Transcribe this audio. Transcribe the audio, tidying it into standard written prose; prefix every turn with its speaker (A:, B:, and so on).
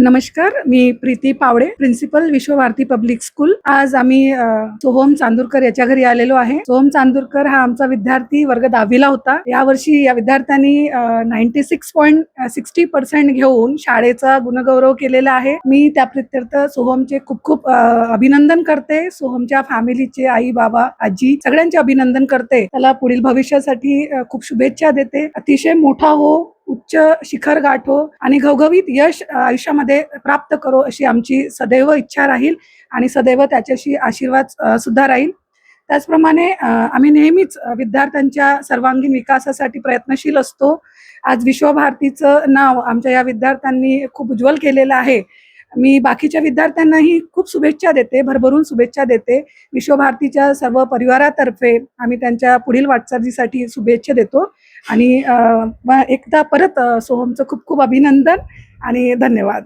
A: नमस्कार, मी Preeti Pawade, principal Vishwabharati public school. आज आम्ही सोहम चांदूरकर याच्या घरी आलेलो आहे। सोहम चांदूरकर हा आमचा विद्यार्थी वर्ग 10वी ला होता। यावर्षी या विद्यार्थ्यांनी 96.60% घेऊन शाळेचा गुणगौरव केलेला आहे। मी त्या प्रित्यर्थ सोहमचे खूप खूप अभिनंदन करते। सोहमच्या फॅमिलीचे आई बाबा आजी सगळ्यांचे अभिनंदन करते। त्याला पुढील भविष्यासाठी खूप शुभेच्छा देते। अतिशय मोठा हो, उच्च शिखर गाठो आणि घवघवीत यश आयुष्यामध्ये प्राप्त करो अशी आमची सदैव इच्छा राहील आणि सदैव त्याच्याशी आशीर्वाद सुद्धा राहील। त्याचप्रमाणे आम्ही नेहमीच विद्यार्थ्यांच्या सर्वांगीण विकासासाठी प्रयत्नशील असतो। आज विश्वभारतीचं नाव आमच्या या विद्यार्थ्यांनी खूप उज्ज्वल केलेलं आहे। मी बाकीच्या विद्यार्थ्यांनाही खूप शुभेच्छा देते, भरभरून शुभेच्छा देते। विश्वभारतीच्या सर्व परिवारातर्फे आम्ही त्यांच्या पुढील वाटचालीसाठी शुभेच्छा देतो आणि एकदा परत सोहमचं खूप खूप अभिनंदन आणि धन्यवाद।